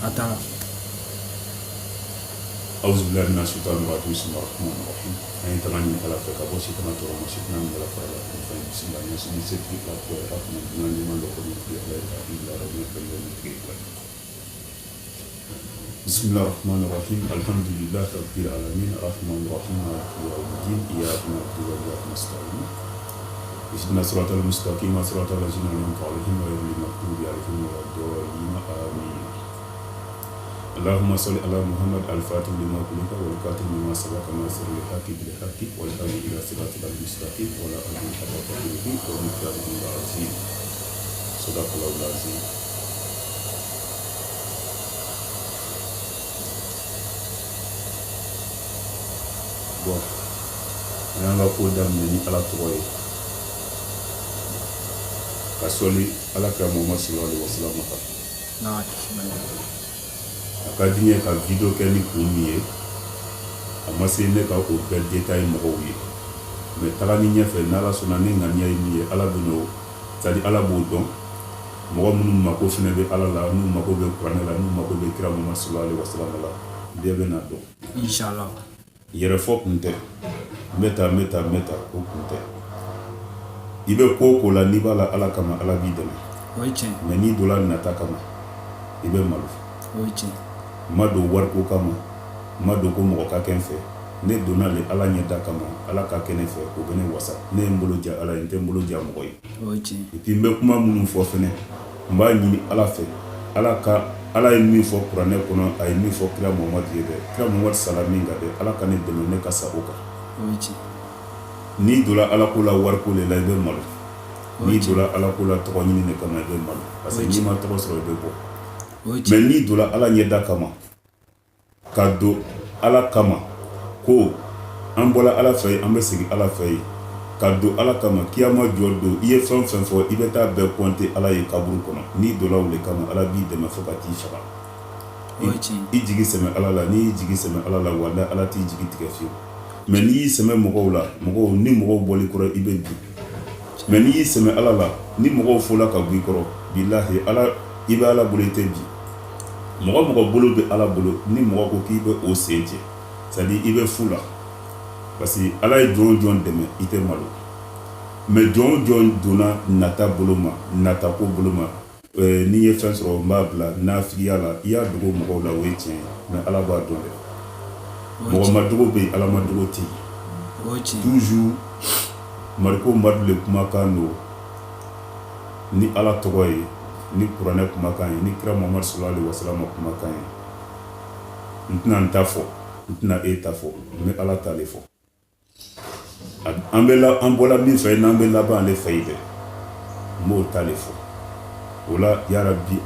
Attends. أعوذ بالله من الشيطان الرجيم بسم الله الرحمن الرحيم أن تغني على فكرة وشيطان ترى وشيطان من الفرع فإن بسم الله يسوع يسوع لا قوة إلا بالله لمن له قدرة في الله إلا رب العالمين بسم الله الرحمن الرحيم الحمد لله رب العالمين الرحمن الرحيم مالك يوم الدين إياك نعبد وإياك نستعين اهدنا الصراط المستقيم صراط الذين أنعمت عليهم غير المغضوب عليهم ولا الضالين آمين اللهم صل على محمد الفاتح لما خلق والكاتب لما سبق ناصر الحق بالحق والهادي إلى صراط المستقيم ولا آله حق قدره ومقداره العظيم صدق الله العظيم. Bon, an ka ko daminɛ ni Ala tɔgɔ ye ka sɔli Ala kira Muhammad sallallahu alaihi wasallam kan. A ka di n ye ka video kɛ ni kun min ye a ma se ne ka o bɛɛ détail mɔgɔw ye mais taga ni ɲɛfɛ n'Ala sɔnna ne ŋaniya ye min ye Ala bɛn'o c'est-à-dire Ala b'o dɔn mɔgɔ minnu mako fɛnɛ bɛ Ala la n'u mako bɛ kuranɛ la n'u mako bɛ kira Muhammad sallallahu alaihi wasallam la bɛɛ bɛna dɔn Inch'Allah. yɛrɛ fɔ kun tɛ n bɛ taa o kun tɛ i bɛ ko o ko la n'i b'a la Ala kama Ala b'i dɛmɛ O ye tiɲɛ. mais n'i donna nata kama i bɛ malo O ye tiɲɛ. n ma don wariko kama n ma don ko mɔgɔ ka kɛ n fɛ ne donna le Ala ɲɛda kama Ala ka kɛ ne fɛ o bɛ ne wasa ne ye n bolo ja Ala ye n tɛ n bolo ja mɔgɔ ye O ye tiɲɛ. et puis n bɛ kuma minnu fɔ fɛnɛ n b'a ɲini Ala fɛ Ala ye min fɔ kuranɛ kɔnɔ a ye min fɔ kira Muhammad ye dɛ kira Muhammad sala min kan dɛ Ala ka ne dɛmɛ ne ka sa o kan O ye tiɲɛ. n'i donna Ala ko la wariko le la i bɛ malo n'i donna Ala ko la tɔgɔ ɲini de kama i bɛ malo parce que n'i ma tɔgɔ sɔrɔ i bɛ bɔ O ye mais tiɲɛ. n'i donna Ala ɲɛda kama ka don Ala kama ko an bɔla Ala fɛ yen an bɛ segin Ala fɛ yen ka don Ala kama kiyama jɔ don i ye fɛn fɛn fɔ i bɛ taa bɛɛ compter Ala ye kaburu kɔnɔ n'i donna o le kama Ala b'i dɛmɛ fo ka t'i faga O ye tiɲɛ. i jigi sɛmɛ Ala la n'i y'i jigi sɛmɛ Ala la walahi Ala t'i jigi tigɛ fiyewu mais n'i y'i sɛmɛ mɔgɔw la ni mɔgɔw bɔl'i kɔrɔ i bɛ bin mais n'i y'i sɛmɛ Ala la ni mɔgɔw fola ka bɔ i kɔrɔ bilahi Ala i bɛ Ala bolo i tɛ bin mɔgɔ bolo bɛ Ala bolo ni mɔgɔ ko k'i bɛ o sen cɛ c'est-à-dire i bɛ fu la parce que Ala ye jɔn o jɔn dɛmɛ i tɛ malo mais jɔn o jɔn donna nata bolo ma natako bolo ma n'i ye fɛn sɔrɔ n b'a bila nafigiya la i y'a dogo mɔgɔw la o ye tiɲɛ ye mais Ala b'a dɔn dɛ mɔgɔ ma dogo bɛ yen Ala ma dogo tɛ yen O ye tiɲɛ. toujours mariko madu le kumakan don ni Ala tɔgɔ ye ni kuranɛ kumakan ye ni kira Muhammad sallallahu alaihi wasallam kumakan ye n tɛna n ta fɔ n tɛna e ta fɔ n bɛ Ala ta le fɔ an bɔla min fɛ n'an bɛ laban ale fɛ yen dɛ n b'o ta le fɔ o la yarabi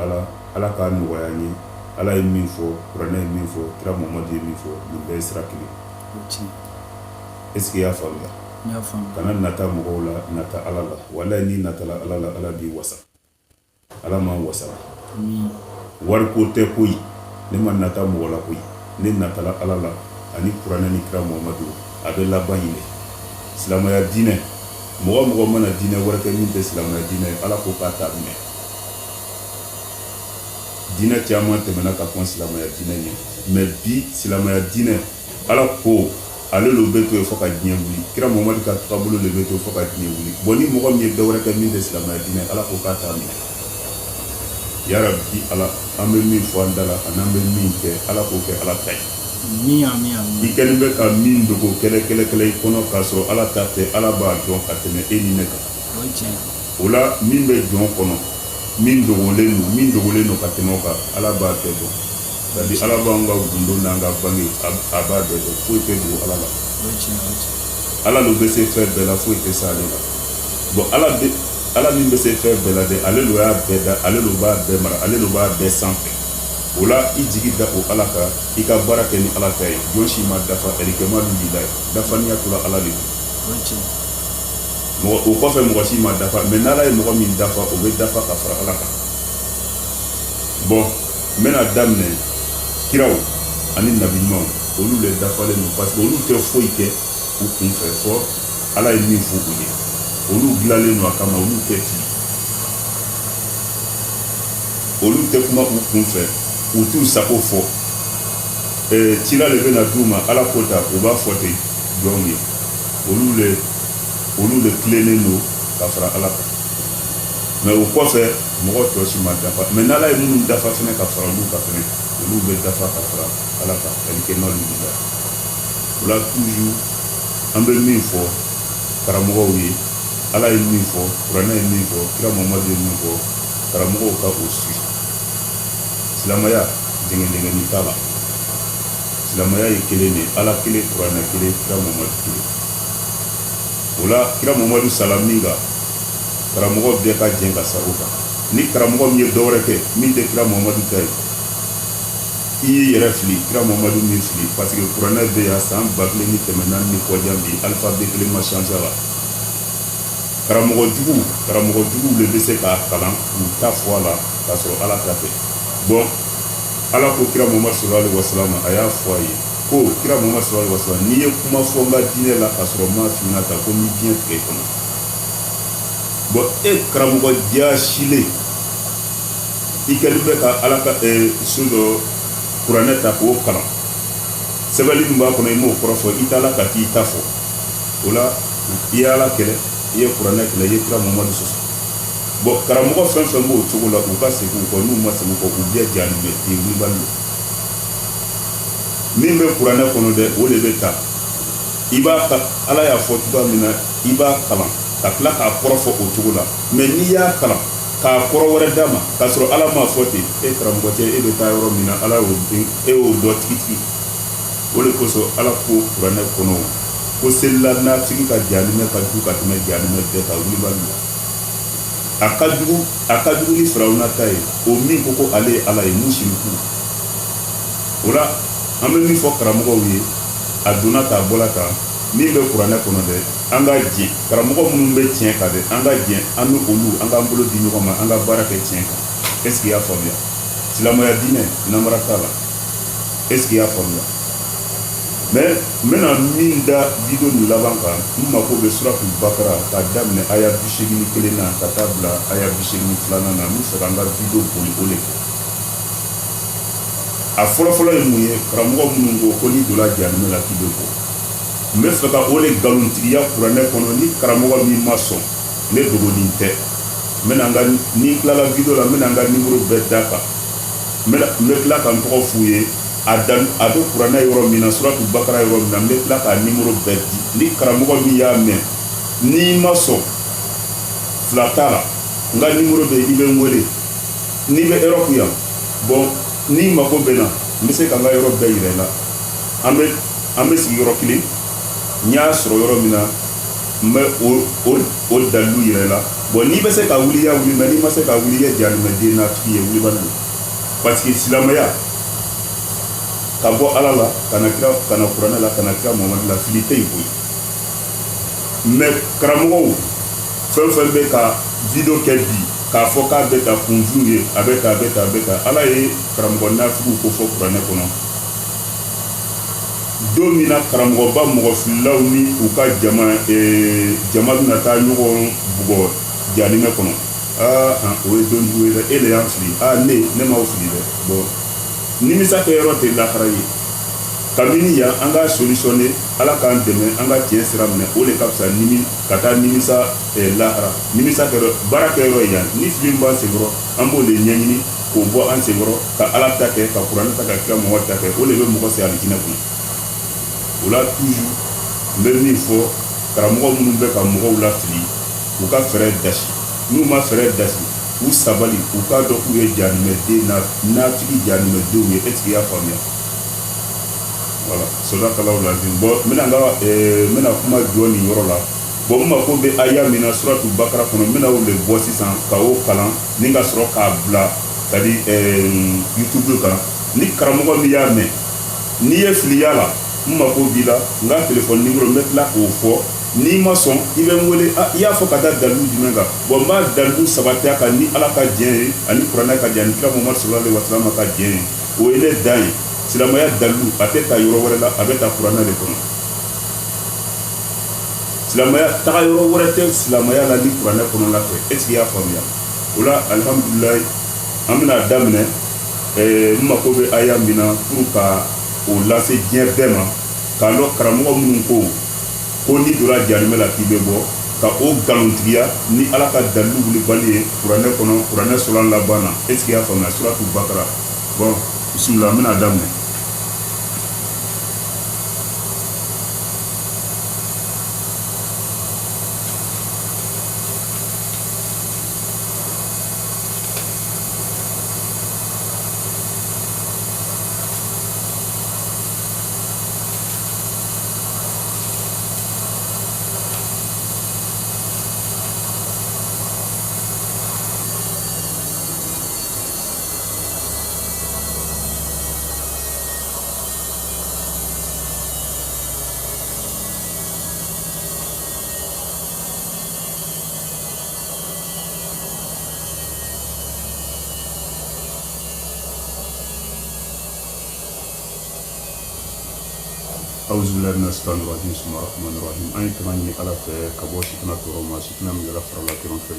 Ala k'a nɔgɔya n ye Ala ye min fɔ kuranɛ ye min fɔ kira Muhammad ye min fɔ nin bɛɛ ye sira kelen O ye tiɲɛ. est-ce que i y'a faamuya N y'a faamu. kana nata mɔgɔw la nata Ala la walahi n'i natala Ala la Ala b'i wasa Ala ma wasa Amin. wariko tɛ koyi ne ma nata mɔgɔ la koyi ne natala Ala la ani kuranɛ ni kira Muhammadu a bɛ laban ɲini silamɛya diinɛ mɔgɔ mana diinɛ wɛrɛ kɛ min tɛ silamɛya diinɛ ye Ala ko k'a t'a minɛ diinɛ caman tɛmɛna ka kɔn silamɛya diinɛ ɲɛ mais bi silamɛya diinɛ Ala ko ale le bɛ to yen fo ka diɲɛ wuli kira Muhammadu ka taabolo le bɛ to yen fo ka diɲɛ wuli bon ni mɔgɔ min ye dɔ wɛrɛ kɛ min tɛ silamɛya diinɛ Ala ko k'a t'a minɛ yarabi Ala an bɛ min fɔ an da la ani an bɛ min kɛ Ala k'o kɛ Ala ta ye Amin amin amin. i kɛlen bɛ ka min dogo kɛlɛ i kɔnɔ k'a sɔrɔ Ala ta tɛ Ala b'a dɔn ka tɛmɛ e ni ne kan O ye tiɲɛ. o la min bɛ jɔn kɔnɔ min dogolen don ka tɛmɛ o kan Ala b'a bɛɛ dɔn c'est-à-dire Ala b'an ka gundo n'an ka bange a b'a bɛɛ dɔn foyi tɛ dogo Ala la O ye tiɲɛ. O ye tiɲɛ. Ala n'o bɛ se fɛn bɛɛ la foyi tɛ se ale la bon Ala min bɛ se fɛn bɛɛ la dɛ ale lo y'a bɛɛ da ale lo b'a bɛɛ mara ale lo b'a bɛɛ sanfɛ o la i jigi da o Ala kan i ka baara kɛ ni Ala ta ye jɔn si ma dafa ɛrikɛma lu b'i la ye dafaniya tora Ala de don O ye tiɲɛ. o kɔfɛ mɔgɔ si ma dafa mais n'Ala ye mɔgɔ min dafa o bɛ dafa ka fara Ala kan bon n bɛna daminɛ kiraw ani nabi ɲumanw olu le dafalen don parce que olu tɛ foyi kɛ u kunfɛ fɔ Ala ye min fɔ u ye olu dilanlen don a kama olu tɛ fili olu tɛ kuma u kunfɛ u t'u sago fɔ cila le bɛna d'u ma ala ko ta u b'a fɔ ten jɔnw ye olu le tilennen don ka fara ala kan mais o kɔfɛ mɔgɔ tɔ si ma dafa mais n'ala ye minnu dafa fɛnɛ ka fara olu kan fɛnɛ olu bɛ dafa ka fara ala kan alikɛnɔ lila o la toujours an bɛ min fɔ karamɔgɔw ye ala ye min fɔ kuranɛ ye min fɔ kira mamadu ye min fɔ karamɔgɔw ka o suit silamɛya dingɛni t'a la silamɛya ye kelen de ala kelen kuranɛ kelen kira mamadu kelen o la kira mamadu salami kan karamɔgɔ bɛɛ ka jɛn ka sa o kan ni karamɔgɔ min ye dɔwɛrɛ kɛ min tɛ kira mamadu ta ye i y'i yɛrɛ fili kira mamadu min fili parce que kuranɛ bɛ yan san 1400 ni kɔjan bi alphabet kelen ma changé la karamɔgɔ jugu le bɛ se k'a kalan k'u ta fɔ a la k'a sɔrɔ ala ta tɛ bon ala ko kira mamadu sallallahu alaihi wasallam a y'a fɔ a ye ko kira mamadu sallallahu alaihi wasallam n'i ye kuma fɔ n ka diinɛ la k'a sɔrɔ n m'a f'i ɲɛna ta ko n bɛ diɲɛ tigɛ i kɔnɔ bon karamɔgɔ jaasilen i kɛlen bɛ ka ala ka so dɔ kuranɛ ta k'o kalan sɛbɛnni min b'a kɔnɔ i m'o kɔrɔ fɔ i t'ala ka t'i ta fɔ o la i ye ala kɛlɛ i ye kuranɛ kɛlɛ i ye kira mamadu sɔsɔ bon karamɔgɔ fɛn fɛn b'o cogo la u ka segin u kɔ n'u ma segin u kɔ u bɛɛ jaabi bɛ ten wulibali don min bɛ kuranɛ kɔnɔ dɛ o de bɛ ta i b'a ka ala y'a fɔ cogoya min na i b'a kalan ka tila k'a kɔrɔ fɔ o cogo la mais n'i y'a kalan k'a kɔrɔ wɛrɛ d'a ma k'a sɔrɔ ala m'a fɔ ten karamɔgɔ cɛ e bɛ taa yɔrɔ min na ala y'o dɔ tigitigi o de kosɔn ala ko kuranɛ kɔnɔ ko selila nafigi ka jahanimɛ ka jugu ka tɛmɛ jahanimɛ bɛɛ ka wulibali la a ka jugu ni firawuna ta ye o min ko ko ale ye ala ye musiriku o la an bɛ min fɔ karamɔgɔw ye a donna ta a bɔla ta min bɛ kuranɛ kɔnɔ dɛ an ka jɛn karamɔgɔ minnu bɛ tiɲɛ kan dɛ an ka jɛn an bɛ olu an k'an bolo di ɲɔgɔn ma an ka baara kɛ tiɲɛ kan est ce que i y'a faamuya silamɛya diinɛ namara t'a la est ce que i y'a faamuya mais n bɛna min da video nin laban kan n mako bɛ suratul bakara k'a daminɛ aya 81 na ka taa bila aya 82 na n bɛ fɛ ka n ka video boli o de kan a fɔlɔfɔlɔ ye mun ye karamɔgɔ minnu ko n'i donna jahanimɛ la k'i bɛ bɔ n bɛ fɛ ka o de nkalontigiya kuranɛ kɔnɔ ni karamɔgɔ min ma sɔn ne dogolen tɛ ni n tilala video la n bɛna n ka nimero bɛɛ d'a kan n bɛ tila ka n tɔgɔ f'u ye a bɛ kuranɛ yɔrɔ min na suratul bakara yɔrɔ min na n bɛ tila k'a nimero bɛɛ di ni karamɔgɔ min y'a mɛn n'i ma sɔn fila t'a la n ka nimero bɛ i bɛ n wele n'i bɛ Europe yan bon n'i mako bɛ na n bɛ se ka n ka yɔrɔ bɛɛ yira i la an bɛ sigi yɔrɔ kelen n y'a sɔrɔ yɔrɔ min na n bɛ o dalilu yira i la bon n'i bɛ se ka wuli i y'a wuli mais n'i ma se ka wuli i ye jahanimɛden natigi ye wulibali don parce que silamɛya ka bɔ ala la ka na kuranɛ la ka na kira mamadu la fili tɛ yen koyi mais karamɔgɔw fɛn fɛn bɛ ka video kɛ bi k'a fɔ k'a bɛ ta kunfin ye a bɛ ta ala ye karamɔgɔ nafigiw ko fɔ kuranɛ kɔnɔ don min na karamɔgɔba mɔgɔ fililaw ni u ka jama bɛna taa ɲɔgɔn bugɔ jahanimɛ kɔnɔ o ye don jugu ye dɛ e de y'an fili ne m'aw fili dɛ bon nimisa kɛ yɔrɔ tɛ lahara ye kabini yan an ka solutionner ala k'an dɛmɛ an ka tiɲɛ sira minɛ o de ka fisa ka taa nimisa lahara nimisa kɛ baara kɛ yɔrɔ yan ni fili min b'an senkɔrɔ an b'o de ɲɛɲini k'o bɔ an senkɔrɔ ka ala ta kɛ ka kuranɛ ta ka kira mɔgɔ ta kɛ o de bɛ mɔgɔ se alijinɛ kɔnɔ o la toujours n bɛ min fɔ karamɔgɔ minnu bɛ ka mɔgɔw lafili u ka fɛɛrɛ dasi n'u ma fɛɛrɛ dasi u sabali u k'a dɔn k'u ye jahanimɛden natigi jahanimɛdenw ye est ce que i y'a faamuya voilà sodakalaw lazim bon n bɛna kuma jɔ nin yɔrɔ la bon n mako bɛ aya min na suratul bakara kɔnɔ n bɛna o de bɔ sisan ka o kalan ni ka sɔrɔ k'a bila c'est à dire YouTube kan ni karamɔgɔ min y'a mɛn n'i ye filiya la n mako b'i la n ka téléphone numéro n bɛ tila k'o fɔ n'i ma sɔn i bɛ n wele i y'a fɔ ka taa dalilu jumɛn kan bon n b'a dalilu sabatiya kan ni ala ka diɲɛ ye ani kuranɛ ka diɲɛ ani kira mamadu sallallahu alaihi wasallam ka diɲɛ ye o ye ne dan ye silamɛya dalilu a tɛ ta yɔrɔ wɛrɛ la a bɛ ta kuranɛ de kɔnɔ silamɛya taga yɔrɔ wɛrɛ tɛ silamɛya la ni kuranɛ kɔnɔla tɛ est ce que i y'a faamuya o la alihamudulilayi an bɛna daminɛ n mako bɛ aya min na pour ka o lase diɲɛ bɛɛ ma k'a dɔn karamɔgɔ minnu ko ni donna jahanɛmɛ la k'i bɛ bɔ ka o nkalontigiya ni ala ka dalilu wulibali ye kuranɛ kɔnɔ kuranɛ sɔlan laban na est ce que i y'a faamuya suratu bakara bon bisimila n bɛna daminɛ. Auzubillahi minash shaitanir rajim. Bismillahir rahmanir rahim. An ye tɛmɛ ɲini ala fɛ ka bɔ sitina tɔɔrɔ ma, sitina min kɛra farala kiran fɛ.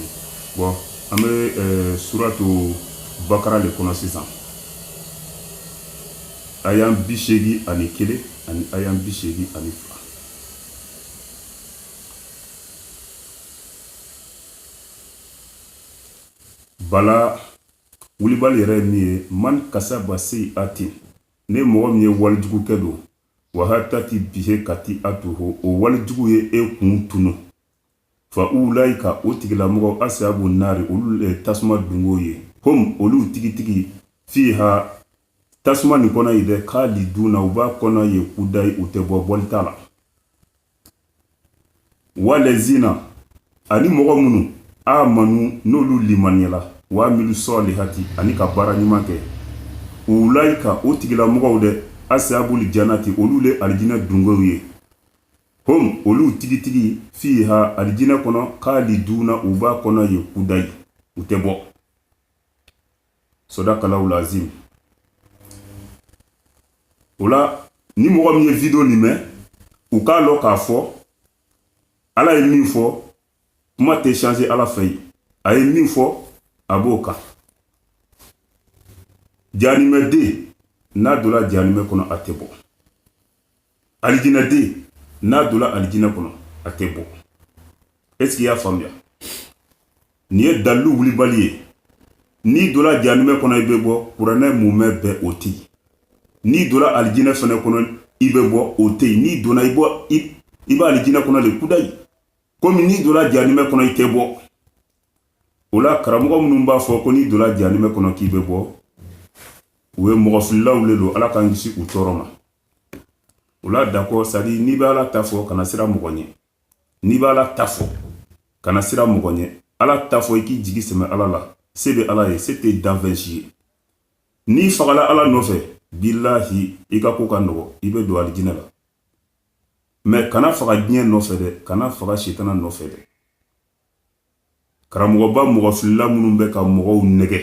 Bon, an bɛ suratu bakara le kɔnɔ sisan. Ayan 81 ani ayan 82. Bala wulibali yɛrɛ ye min ye, man kasaba seyi'atin, ne mɔgɔ min ye walijugukɛ don, wahatati bihe kati atuhu, o walijugu ye e kun tunu, fa ulaika o tigilamɔgɔ ashabu nari, olu tasuma dungo ye, hum olu tigitigi fiha tasuma nin kɔnɔ ye dɛ, khaliduna u b'a kɔnɔ ye kudayi u tɛ bɔ bɔli t'a la. Walezina ani mɔgɔ minnu amanu n'olu limaniyala wa milu solihati ani ka baara ɲuman kɛ, ulaika o tigilamɔgɔw dɛ ashabul jannati olu le alijinɛ dungow ye, hum olu tigitigi fiha alijinɛ kɔnɔ khaliduna u b'a kɔnɔ ye kudayi u tɛ bɔ. Sadaqallahu lazim. O la ni mɔgɔ min ye video nin mɛn u k'a lɔn k'a fɔ ala ye min fɔ kuma tɛ changer ala fɛ yen, a ye min fɔ a b'o kan. Jahanɛmɛ den n'a donna jahanɛmɛ kɔnɔ a tɛ bɔ, alijinɛ den n'a donna alijinɛ kɔnɔ a tɛ bɔ. Est ce que i y'a faamuya? Nin ye dalilu wulibali ye. N'i donna jahanɛmɛ kɔnɔ i bɛ bɔ, kuranɛ mumɛ bɛɛ o tɛ yen. N'i donna alijinɛ fana kɔnɔ i bɛ bɔ o tɛ yen. N'i donna i b'a alijinɛ kɔnɔ le kudayi, komi n'i donna jahanɛmɛ kɔnɔ i tɛ bɔ. O la karamɔgɔ minnu b'a fɔ ko n'i donna jahanɛmɛ kɔnɔ k'i bɛ bɔ, u ye mɔgɔ fililaw le don, ala k'an kisi u tɔɔrɔ ma. O la d'accord, c'est à dire n'i bɛ ala ta fɔ kana sira mɔgɔ ɲɛ, n'i bɛ ala ta fɔ kana sira mɔgɔ ɲɛ, ala ta fɔ i k'i jigi sɛmɛ ala la, se bɛ ala ye, se tɛ danfɛn si ye. N'i fagala ala nɔfɛ billahi i ka ko ka nɔgɔ, i bɛ don alijinɛ la. Mais kana faga diɲɛ nɔfɛ dɛ, kana faga sitana nɔfɛ dɛ. Karamɔgɔba mɔgɔ filila minnu bɛ ka mɔgɔw nɛgɛ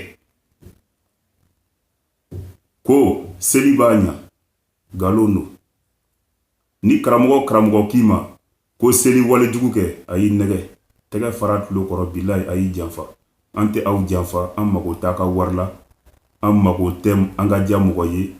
ko seli b'a ɲa, nkalon don. Ni karamɔgɔ k'i ma ko seli walejugu kɛ, a y'i nɛgɛ, tɛgɛ fara tulo kɔrɔ billahi a y'i janfa. An tɛ aw janfa, an mago t'a ka wari la, an mago tɛ an ka diya mɔgɔ ye.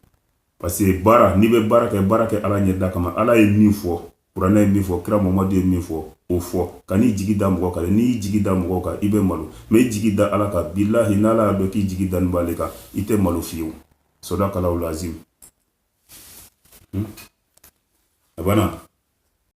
Parce que baara, n'i bɛ baara kɛ ala ɲɛ da kama. Ala ye min fɔ, kuranɛ ye min fɔ, kira Muhamadu ye min fɔ, o fɔ. Kan'i jigi da mɔgɔ kan, n'i jigi da mɔgɔ kan i bɛ malo. Mais i jigi da ala kan billahi n'ala y'a dɔn k'i jigi da nin b'ale kan, i tɛ malo fiyewu. Sadaqallahu lazim. A banna.